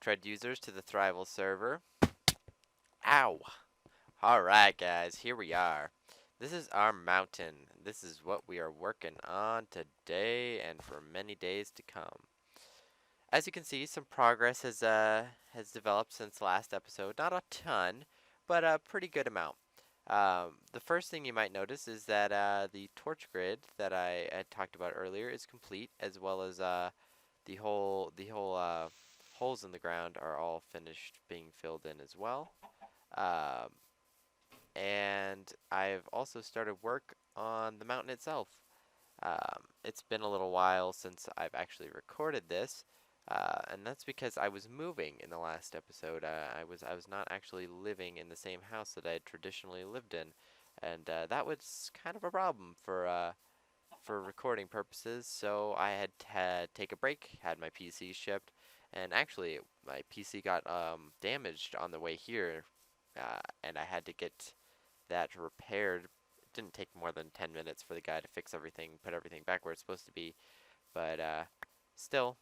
Treadusers to the Thrival Server. Ow! Alright guys, here we are. This is our mountain. This is what we are working on today and for many days to come. As you can see, some progress has developed since the last episode. Not a ton, but a pretty good amount. The first thing you might notice is that the torch grid that I had talked about earlier is complete, as well as the whole holes in the ground are all finished being filled in as well. Um, and I've also started work on the mountain itself. It's been a little while since I've actually recorded this, and that's because I was moving in the last episode. I was not actually living in the same house that I had traditionally lived in, and that was kind of a problem for recording purposes. So I had to take a break, had my PC shipped, and actually my PC got damaged on the way here, and I had to get that repaired. It didn't take more than 10 minutes for the guy to fix everything, put everything back where it's supposed to be, but still,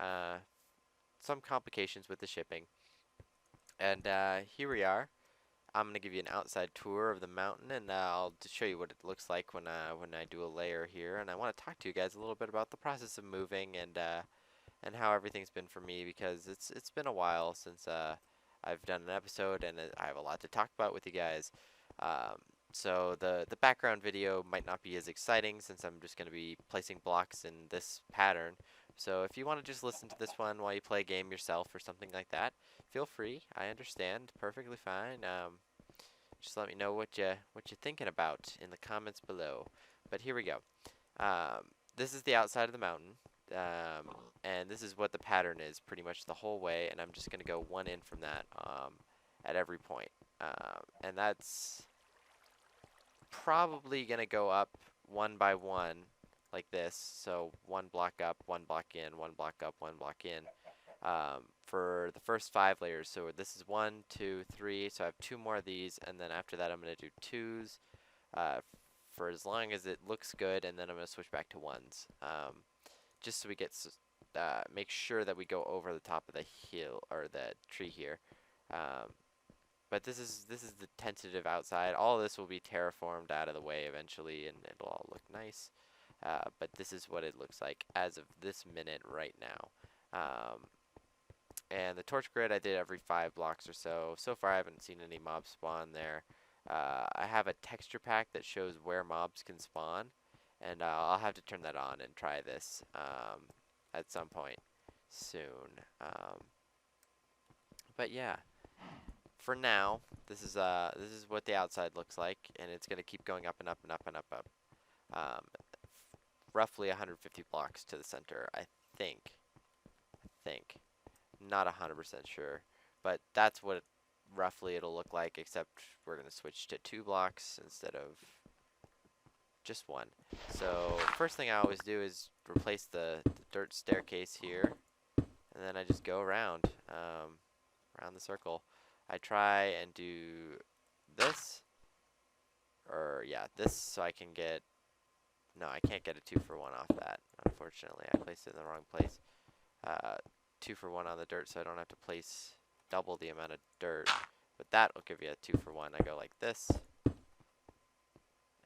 uh, some complications with the shipping. And here we are. I'm gonna give you an outside tour of the mountain, and I'll just show you what it looks like when I do a layer here. And I want to talk to you guys a little bit about the process of moving and how everything's been for me, because it's been a while since I've done an episode, and I have a lot to talk about with you guys. Um, so the background video might not be as exciting since I'm just going to be placing blocks in this pattern. So if you want to just listen to this one while you play a game yourself or something like that, feel free. I understand, perfectly fine. Just let me know what you're thinking about in the comments below. But here we go. This is the outside of the mountain. And this is what the pattern is pretty much the whole way, and I'm just going to go one in from that at every point. And that's probably going to go up one by one like this. So one block up, one block in, one block up, one block in for the first 5 layers. So this is 1, 2, 3. So I have 2 more of these, and then after that I'm going to do 2s uh, for as long as it looks good, and then I'm going to switch back to 1s. Just so we get make sure that we go over the top of the hill or the tree here. But this is the tentative outside. All of this will be terraformed out of the way eventually, and it'll all look nice. But this is what it looks like as of this minute right now. And the torch grid I did every 5 blocks or so. So far I haven't seen any mobs spawn there. I have a texture pack that shows where mobs can spawn, and I'll have to turn that on and try this at some point soon. But yeah, for now, this is what the outside looks like, and it's gonna keep going up and up and up and up up. Roughly 150 blocks to the center, I think. Not 100% sure, but that's what roughly it'll look like, except we're gonna switch to 2 blocks instead of just 1. So first thing I always do is replace the dirt staircase here, and then I just go around around the circle. I try and do this, or yeah, this, so I can get, no, I can't get a 2 for 1 off that, unfortunately. I placed it in the wrong place. 2 for 1 on the dirt, so I don't have to place double the amount of dirt, but that will give you a 2 for 1. I go like this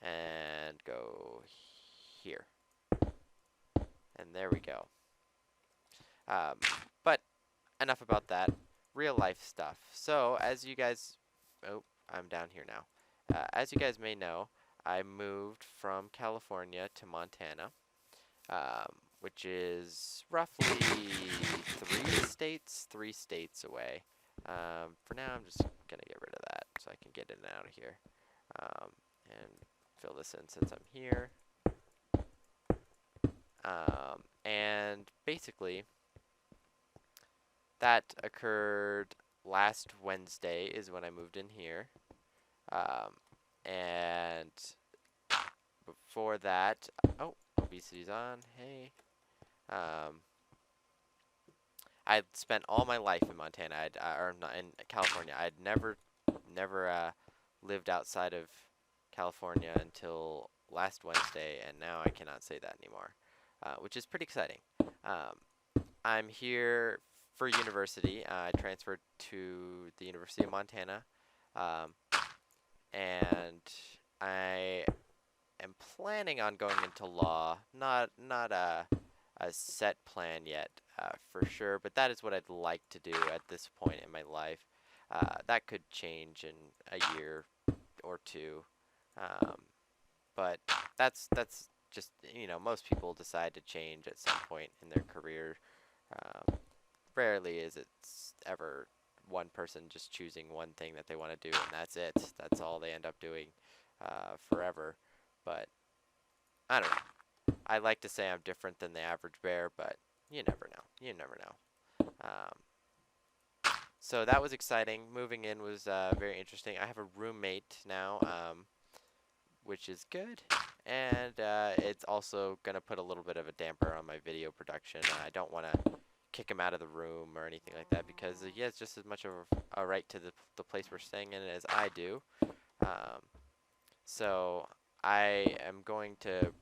and go here, and there we go. But enough about that. Real life stuff. So as you guys, oh, I'm down here now. As you guys may know, I moved from California to Montana, which is roughly 3 states away. For now, I'm just gonna get rid of that so I can get in and out of here, and fill this in since I'm here. And basically, that occurred last Wednesday is when I moved in here. And before that, oh, obesity's on, hey. I'd spent all my life in Montana, or not in California. I'd never lived outside of California until last Wednesday, and now I cannot say that anymore, which is pretty exciting. I'm here for university, I transferred to the University of Montana, um, and I am planning on going into law. Not a set plan yet, for sure, but that is what I'd like to do at this point in my life. That could change in a year or two, um, but that's just, most people decide to change at some point in their career. Rarely is it ever one person just choosing one thing that they want to do and that's it. That's all they end up doing forever. But I don't know. I like to say I'm different than the average bear, but you never know. You never know. So that was exciting. Moving in was very interesting. I have a roommate now, which is good. And it's also going to put a little bit of a damper on my video production. I don't want to kick him out of the room or anything like that because he has just as much of a right to the place we're staying in as I do. So I am going to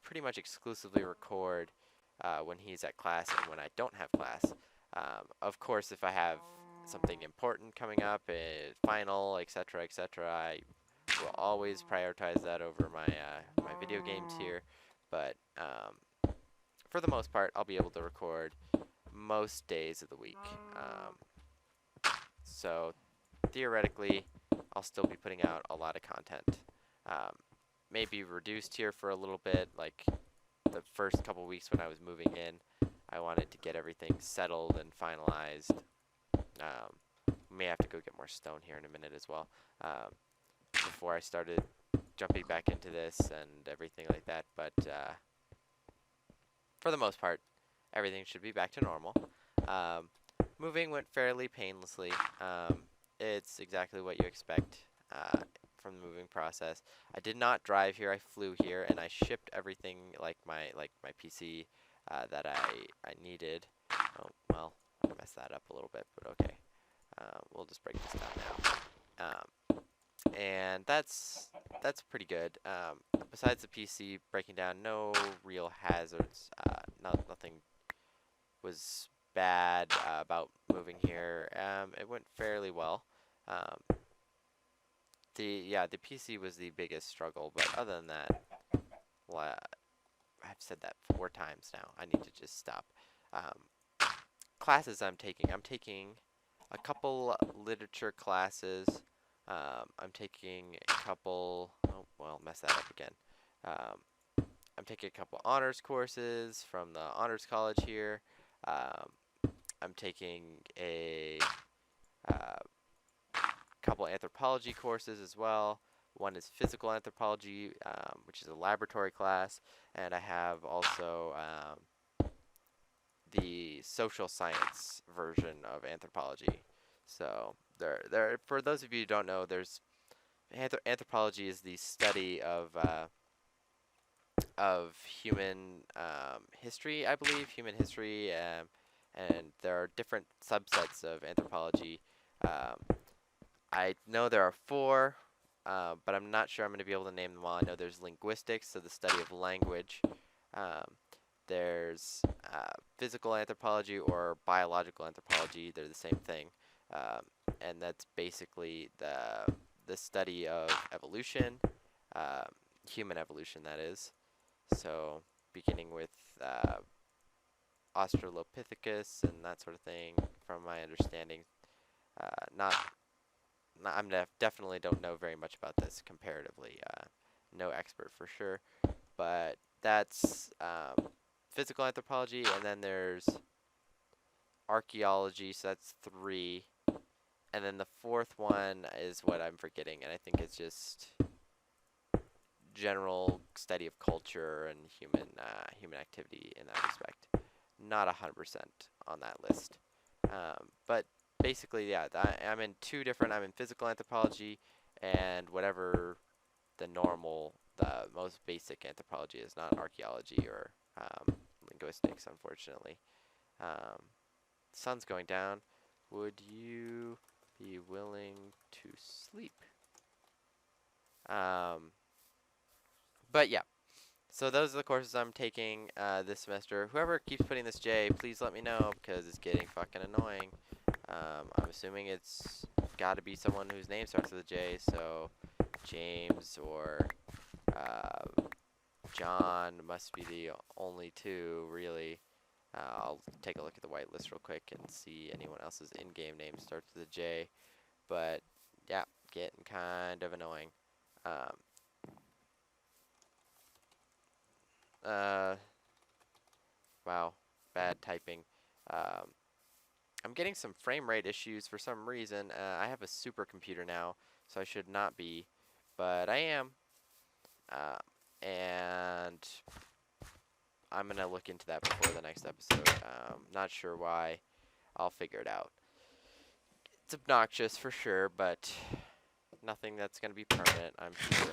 pretty much exclusively record when he's at class and when I don't have class. Of course, if I have something important coming up, a final, etc., etc., I will always prioritize that over my video games here. But for the most part, I'll be able to record most days of the week. So theoretically, I'll still be putting out a lot of content. Maybe reduced here for a little bit, like the first couple weeks when I was moving in. I wanted to get everything settled and finalized. May have to go get more stone here in a minute as well, before I started jumping back into this and everything like that. But for the most part, everything should be back to normal. Moving went fairly painlessly. It's exactly what you expect from the moving process. I did not drive here. I flew here, and I shipped everything like my PC that I needed. Oh well, I messed that up a little bit, but okay. We'll just break this down now. And that's pretty good. Besides the PC breaking down, no real hazards. Nothing was bad about moving here. It went fairly well. The PC was the biggest struggle, but other than that, well, I've said that 4 times now. I need to just stop. Classes I'm taking a couple literature classes. I'm taking a couple. Oh well, mess that up again. I'm taking a couple honors courses from the honors college here. I'm taking a couple anthropology courses as well. One is physical anthropology, which is a laboratory class, and I have also the social science version of anthropology. So there. For those of you who don't know, there's anthropology is the study of human history, I believe, human history, and there are different subsets of anthropology. I know there are 4, but I'm not sure I'm going to be able to name them all. I know there's linguistics, so the study of language. There's physical anthropology or biological anthropology. They're the same thing, and that's basically the study of evolution, human evolution, that is. So beginning with Australopithecus and that sort of thing, from my understanding. Definitely don't know very much about this comparatively. No expert for sure, but that's physical anthropology, and then there's archaeology, so that's 3. And then the 4th one is what I'm forgetting, and I think it's just general study of culture and human activity in that respect. Not 100% on that list, but basically, yeah, I'm in 2 different. I'm in physical anthropology and whatever the most basic anthropology is, not archaeology or linguistics, unfortunately. Sun's going down. Would you be willing to sleep? But yeah, So those are the courses I'm taking this semester. Whoever keeps putting this J, please let me know because it's getting fucking annoying. I'm assuming it's got to be someone whose name starts with a J, so James or John must be the only two, really. I'll take a look at the whitelist real quick and see anyone else's in-game name starts with a J. But, yeah, getting kind of annoying. Um, wow, bad typing. Um, I'm getting some frame rate issues for some reason. I have a supercomputer now, so I should not be, but I am. Uh, and I'm going to look into that before the next episode. Not sure why. I'll figure it out. It's obnoxious for sure, but nothing that's going to be permanent, I'm sure.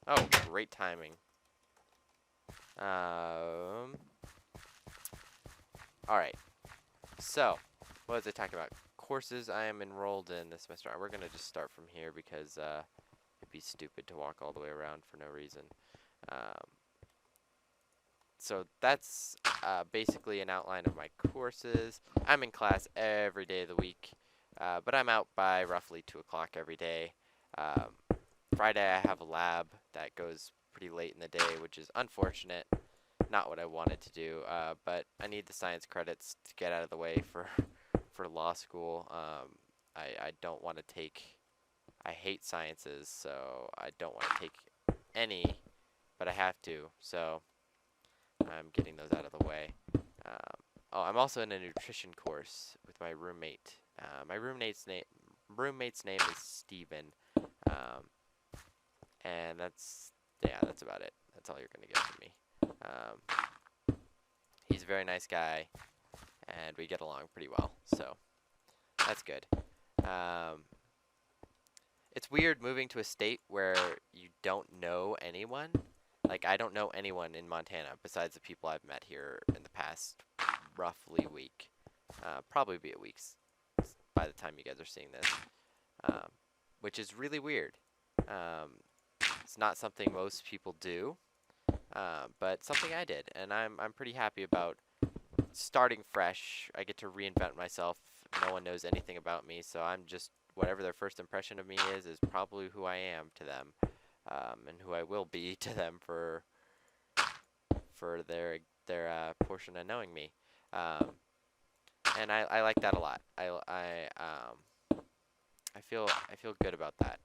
Oh, great timing. Alright. So, what was I talking about? Courses I am enrolled in this semester. We're going to just start from here because it'd be stupid to walk all the way around for no reason. So that's basically an outline of my courses. I'm in class every day of the week, but I'm out by roughly 2 o'clock every day. Friday I have a lab that goes pretty late in the day, which is unfortunate. Not what I wanted to do, but I need the science credits to get out of the way for law school. I don't want to take. I hate sciences, so I don't want to take any, but I have to. So I'm getting those out of the way. Oh, I'm also in a nutrition course with my roommate. My roommate's name is Steven. And that's about it. That's all you're gonna get from me. He's a very nice guy, and we get along pretty well, so that's good. It's weird moving to a state where you don't know anyone. Like, I don't know anyone in Montana besides the people I've met here in the past roughly week. Probably be a week by the time you guys are seeing this, which is really weird. It's not something most people do, but something I did, and I'm pretty happy about starting fresh. I get to reinvent myself. No one knows anything about me, so I'm just whatever their first impression of me is probably who I am to them, and who I will be to them for their portion of knowing me. And I like that a lot. I feel good about that.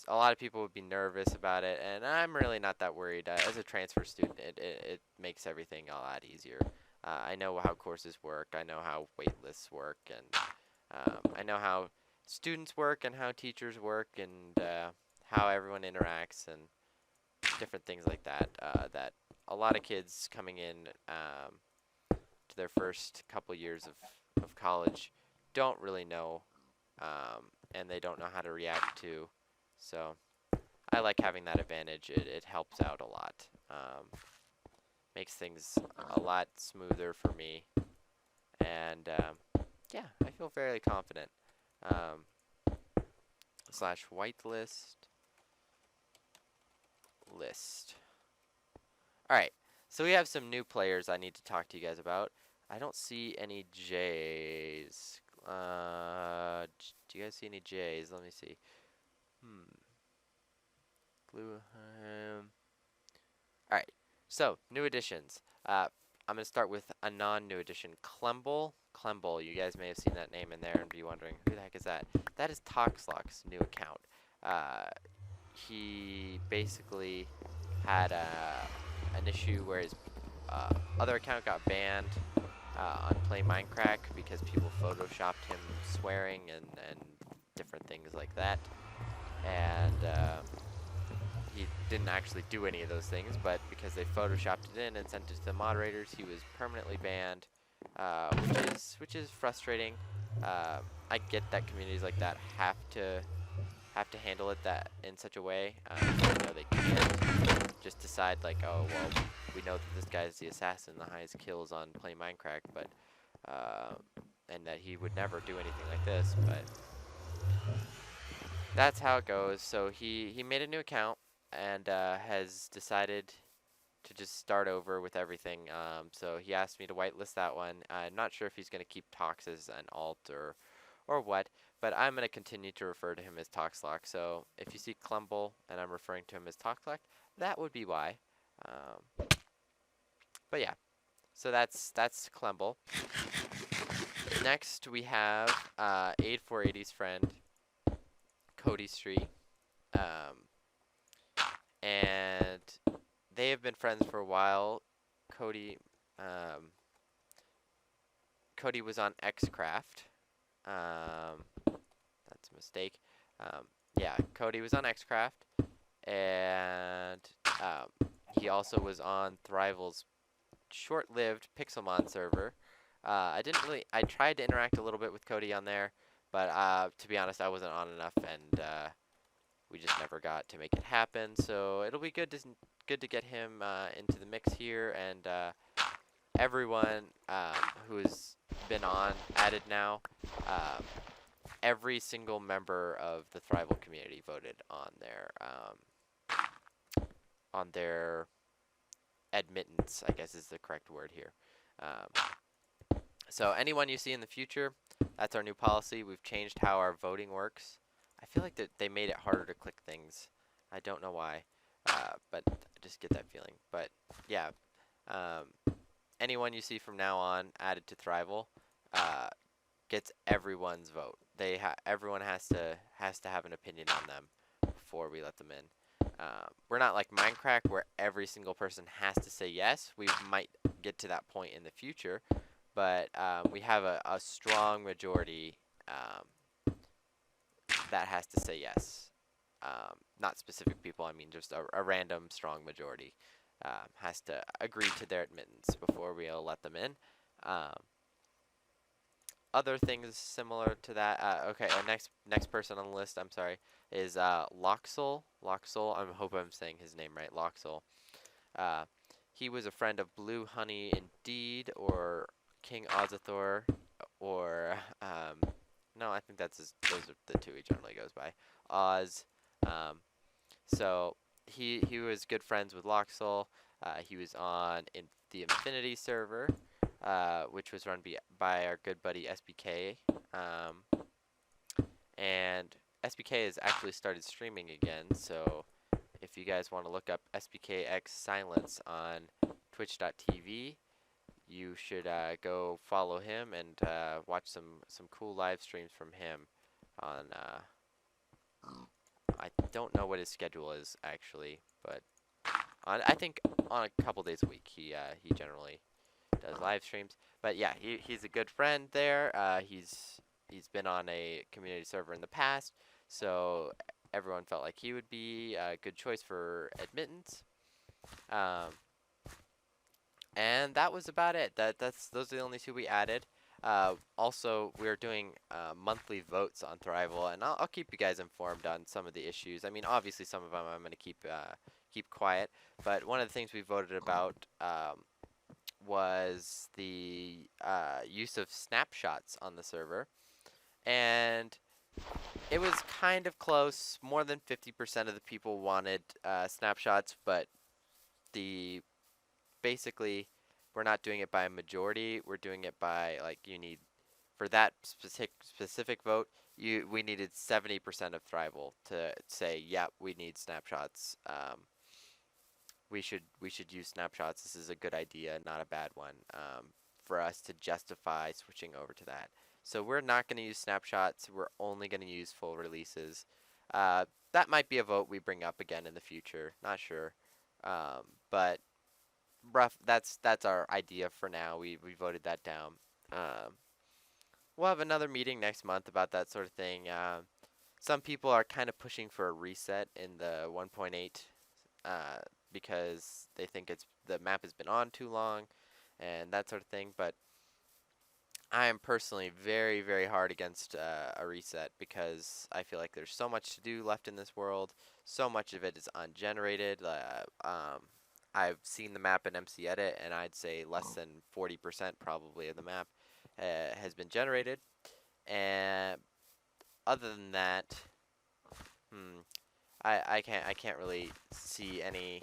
A lot of people would be nervous about it, and I'm really not that worried. As a transfer student, it makes everything a lot easier. I know how courses work. I know how wait lists work, and I know how students work and how teachers work, and how everyone interacts and different things like that. That a lot of kids coming in to their first couple years of college don't really know, and they don't know how to react to. So I like having that advantage. It helps out a lot. Makes things a lot smoother for me. And yeah, I feel fairly confident. Slash whitelist. List. Alright, so we have some new players I need to talk to you guys about. I don't see any J's. Do you guys see any J's? Let me see. Alright, so new additions. I'm going to start with a non-new addition, Clemble. Clemble, you guys may have seen that name in there and be wondering, who the heck is that? That is Toxlock's new account. He basically had an issue where his other account got banned on Play Minecraft because people photoshopped him swearing and different things like that. And he didn't actually do any of those things, but because they photoshopped it in and sent it to the moderators, he was permanently banned, which is frustrating. I get that communities like that have to handle it in such a way. They can't just decide like, oh well, we know that this guy's the assassin, the highest kills on Play Minecraft, but and that he would never do anything like this, but that's how it goes. So he made a new account. and has decided to just start over with everything. So he asked me to whitelist that one. I'm not sure if he's going to keep Tox as an alt or what, but I'm going to continue to refer to him as Toxlock. So if you see Clumble and I'm referring to him as Toxlock, that would be why. But yeah, so that's Clumble. Next we have E42's friend Cody Street, and they have been friends for a while. Cody, um, Cody was on Xcraft. That's a mistake. Um, yeah, Cody was on Xcraft, and he also was on Thrival's short-lived Pixelmon server. I tried to interact a little bit with Cody on there, but to be honest, I wasn't on enough, and we just never got to make it happen. So it'll be good to get him into the mix here, and everyone who's been on added now. Every single member of the Thrival community voted on their admittance, I guess is the correct word here. So anyone you see in the future, that's our new policy. We've changed how our voting works. I feel like that they made it harder to click things. I don't know why, but I just get that feeling. But yeah, anyone you see from now on added to Thrival gets everyone's vote. Everyone has to have an opinion on them before we let them in. We're not like Minecraft where every single person has to say yes. We might get to that point in the future, but we have a strong majority that has to say yes. Not specific people, I mean just a random strong majority has to agree to their admittance before we'll let them in. Other things similar to that. Okay, our next person on the list, I'm sorry, is Loxel. Loxel, I hope I'm saying his name right. Loxel. He was a friend of Blue Honey Indeed, or King Ozathor, or no, I think those are the two he generally goes by. Oz. So he was good friends with Loxel. He was on the Infinity server, which was run by our good buddy SBK. And SBK has actually started streaming again, so if you guys want to look up SBKX Silence on twitch.tv, you should go follow him and watch some cool live streams from him on I don't know what his schedule is actually, but I think on a couple days a week he generally does live streams. But yeah, he's a good friend there. He's been on a community server in the past, so everyone felt like he would be a good choice for admittance. And that was about it. Those are the only two we added. Also, we're doing monthly votes on Thrival, and I'll keep you guys informed on some of the issues. I mean, obviously, some of them I'm going to keep quiet, but one of the things we voted about was the use of snapshots on the server, and it was kind of close. More than 50% of the people wanted snapshots, but basically we're not doing it by a majority. We're doing it by for that specific vote, we needed 70% of Thrival to say, yeah, we need snapshots. We should use snapshots. This is a good idea, not a bad one, for us to justify switching over to that. So we're not going to use snapshots. We're only going to use full releases. That might be a vote we bring up again in the future. Not sure, but that's our idea for now. We voted that down. We'll have another meeting next month about that sort of thing. Some people are kind of pushing for a reset in the 1.8 because they think the map has been on too long and that sort of thing. But I am personally very, very hard against a reset because I feel like there's so much to do left in this world. So much of it is ungenerated. I've seen the map in MC Edit, and I'd say less than 40% probably of the map has been generated. And other than that, I can't really see any.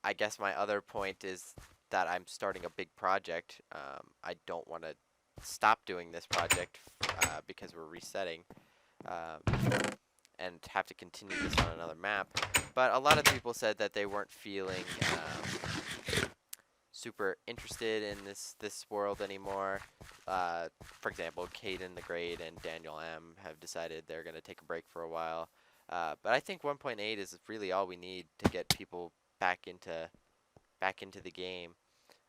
I guess my other point is that I'm starting a big project. I don't want to stop doing this project because we're resetting and have to continue this on another map. But a lot of people said that they weren't feeling super interested in this world anymore. For example, Caden the Great and Daniel M have decided they're going to take a break for a while. But I think 1.8 is really all we need to get people back into the game.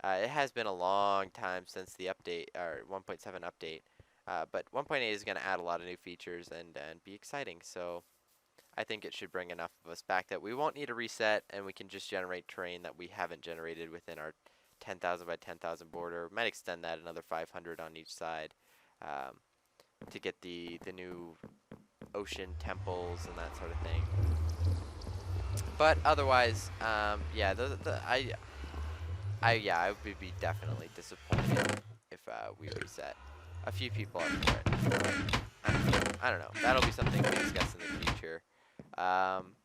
It has been a long time since the update or 1.7 update, but 1.8 is going to add a lot of new features and be exciting. So I think it should bring enough of us back that we won't need a reset, and we can just generate terrain that we haven't generated within our 10,000 by 10,000 border. Might extend that another 500 on each side um, to get the new ocean temples and that sort of thing. But otherwise, yeah, I would be definitely disappointed if we reset. A few people are for it. I don't know. That'll be something we discuss in the future. Um,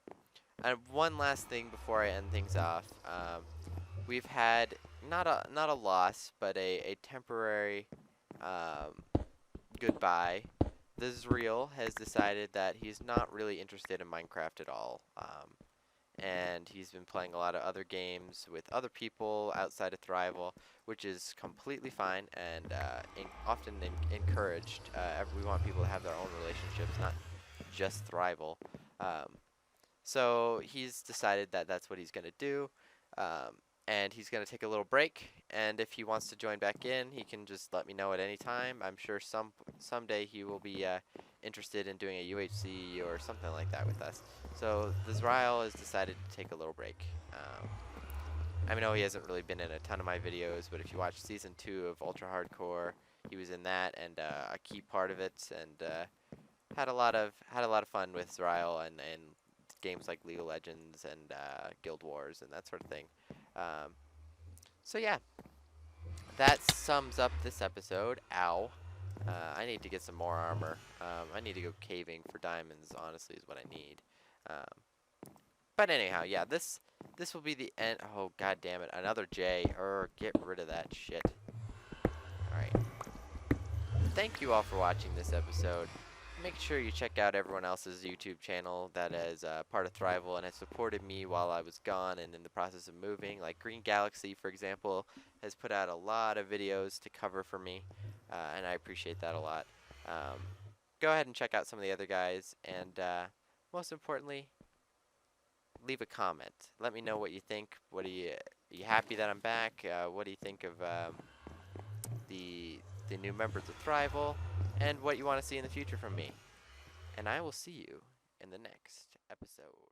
and one last thing before I end things off. We've had not a loss, but a temporary goodbye. The Zreal has decided that he's not really interested in Minecraft at all. And he's been playing a lot of other games with other people outside of Thrival, which is completely fine and often encouraged. We want people to have their own relationships, not just Thrival. Um, so he's decided that that's what he's going to do, and he's going to take a little break. And if he wants to join back in, he can just let me know at any time. I'm sure someday he will be interested in doing a UHC or something like that with us. So the Zrael has decided to take a little break. I know he hasn't really been in a ton of my videos, but if you watch season 2 of Ultra Hardcore, he was in that and a key part of it, and had a lot of fun with Zrael and games like League of Legends and Guild Wars and that sort of thing. So yeah, that sums up this episode. Ow. I need to get some more armor. I need to go caving for diamonds, honestly, is what I need. But anyhow, yeah, this will be the end. Oh, god damn it. Another J. Get rid of that shit. Alright. Thank you all for watching this episode. Make sure you check out everyone else's YouTube channel that is part of Thrival and has supported me while I was gone and in the process of moving. Like Green Galaxy, for example, has put out a lot of videos to cover for me, and I appreciate that a lot. Go ahead and check out some of the other guys, and most importantly, leave a comment. Let me know what you think. Are you happy that I'm back? What do you think of the new members of Thrival, and what you want to see in the future from me? And I will see you in the next episode.